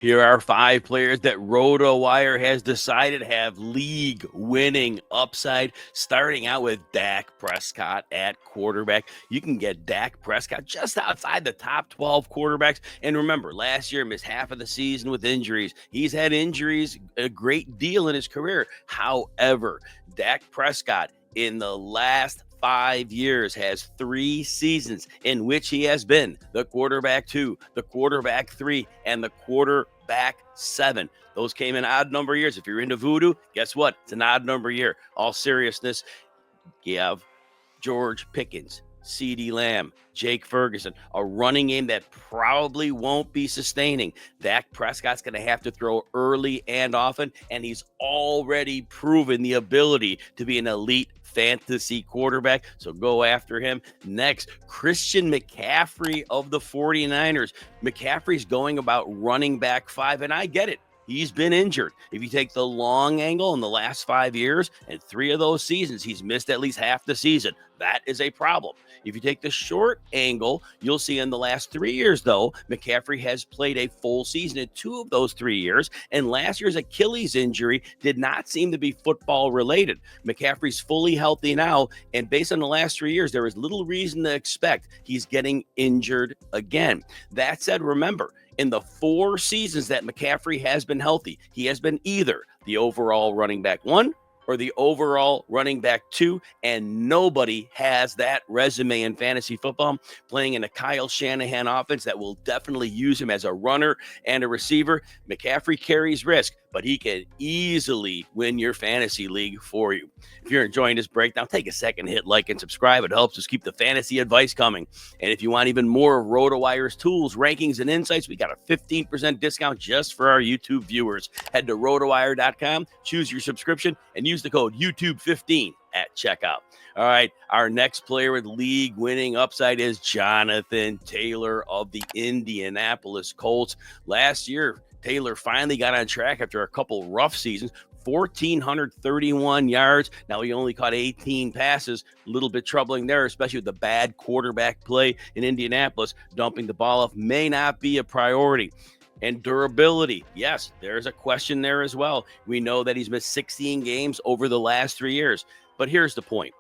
Here are 5 players that RotoWire has decided have league-winning upside, starting out with Dak Prescott at quarterback. You can get Dak Prescott just outside the top 12 quarterbacks. And remember, last year missed half of the season with injuries. He's had injuries a great deal in his career. However, Dak Prescott in the last 5 years has 3 seasons in which he has been the quarterback 2, the quarterback 3, and the quarterback 7. Those came in odd number years. If you're into voodoo, guess what? It's an odd number year. All seriousness, you have George Pickens, CeeDee Lamb, Jake Ferguson, a running game that probably won't be sustaining. Dak Prescott's going to have to throw early and often, and he's already proven the ability to be an elite fantasy quarterback, so go after him. Next, Christian McCaffrey of the 49ers. McCaffrey's going about running back 5, and I get it. He's been injured. If you take the long angle in the last 5 years, and 3 of those seasons, he's missed at least half the season. That is a problem. If you take the short angle, you'll see in the last 3 years, though, McCaffrey has played a full season in 2 of those 3 years, and last year's Achilles injury did not seem to be football related. McCaffrey's fully healthy now, and based on the last 3 years, there is little reason to expect he's getting injured again. That said, remember, in the 4 seasons that McCaffrey has been healthy, he has been either the overall running back 1 or the overall running back 2, and nobody has that resume in fantasy football, playing in a Kyle Shanahan offense that will definitely use him as a runner and a receiver. McCaffrey carries risk, but he can easily win your fantasy league for you. If you're enjoying this breakdown, take a second, hit like and subscribe. It helps us keep the fantasy advice coming. And if you want even more of RotoWire's tools, rankings, and insights, we got a 15% discount just for our YouTube viewers. Head to rotowire.com, choose your subscription, and use the code YouTube15 at checkout. All right, our next player with league-winning upside is Jonathan Taylor of the Indianapolis Colts. Last year, Taylor finally got on track after a couple rough seasons. 1,431 yards. Now he only caught 18 passes. A little bit troubling there, especially with the bad quarterback play in Indianapolis. Dumping the ball off may not be a priority. And durability, yes, there's a question there as well. We know that he's missed 16 games over the last 3 years. But here's the point.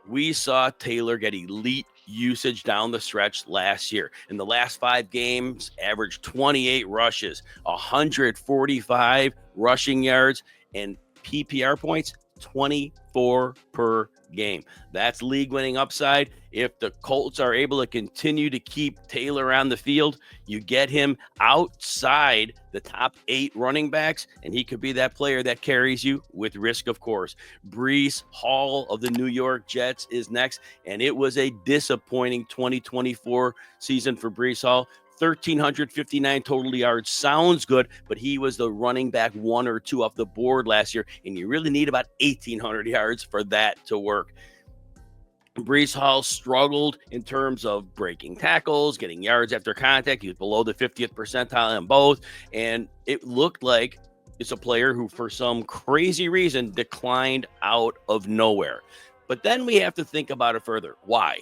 We saw Taylor get elite usage down the stretch last year. In the last 5 games, averaged 28 rushes, 145 rushing yards, and PPR points, 24 per game. That's league-winning upside. If the Colts are able to continue to keep Taylor on the field, you get him outside the top 8 running backs, and he could be that player that carries you with risk, of course. Breece Hall of the New York Jets is next, and it was a disappointing 2024 season for Breece Hall. 1,359 total yards sounds good, but he was the running back 1 or 2 off the board last year, and you really need about 1,800 yards for that to work. Breece Hall struggled in terms of breaking tackles, getting yards after contact. He was below the 50th percentile in both, and it looked like it's a player who, for some crazy reason, declined out of nowhere. But then we have to think about it further. Why?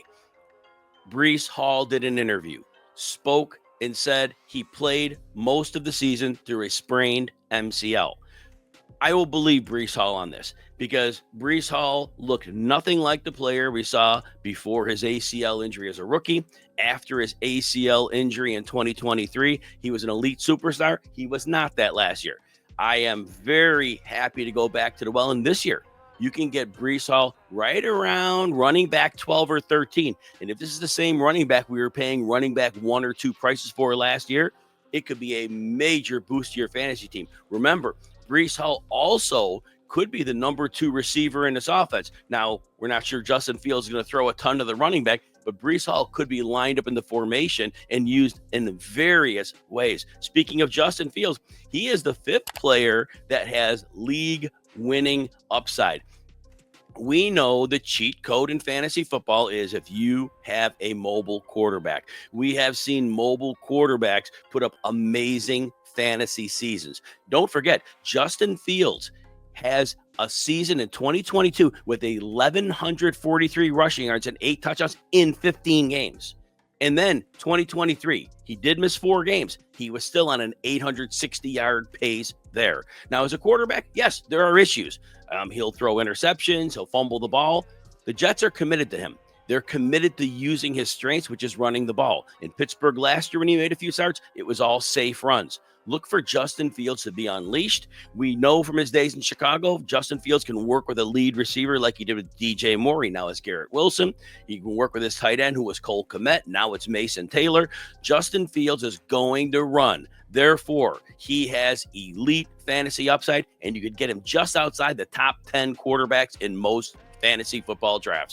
Breece Hall did an interview, spoke, and said he played most of the season through a sprained MCL. I will believe Breece Hall on this because Breece Hall looked nothing like the player we saw before his ACL injury as a rookie. After his ACL injury in 2023, he was an elite superstar. He was not that last year. I am very happy to go back to the well, and this year, you can get Breece Hall right around running back 12 or 13. And if this is the same running back we were paying running back 1 or 2 prices for last year, it could be a major boost to your fantasy team. Remember, Breece Hall also could be the number 2 receiver in this offense. Now, we're not sure Justin Fields is going to throw a ton to the running back, but Breece Hall could be lined up in the formation and used in various ways. Speaking of Justin Fields, he is the 5th player that has league-winning upside. We know the cheat code in fantasy football is if you have a mobile quarterback. We have seen mobile quarterbacks put up amazing fantasy seasons. Don't forget, Justin Fields has a season in 2022 with 1,143 rushing yards and 8 touchdowns in 15 games. And then 2023, he did miss 4 games. He was still on an 860-yard pace there. Now, as a quarterback, yes, there are issues. He'll throw interceptions. He'll fumble the ball. The Jets are committed to him. They're committed to using his strengths, which is running the ball. In Pittsburgh last year when he made a few starts, it was all safe runs. Look for Justin Fields to be unleashed. We know from his days in Chicago, Justin Fields can work with a lead receiver like he did with DJ Moore. Now it's Garrett Wilson. He can work with his tight end, who was Cole Kmet. Now it's Mason Taylor. Justin Fields is going to run. Therefore, he has elite fantasy upside, and you could get him just outside the top 10 quarterbacks in most fantasy football drafts.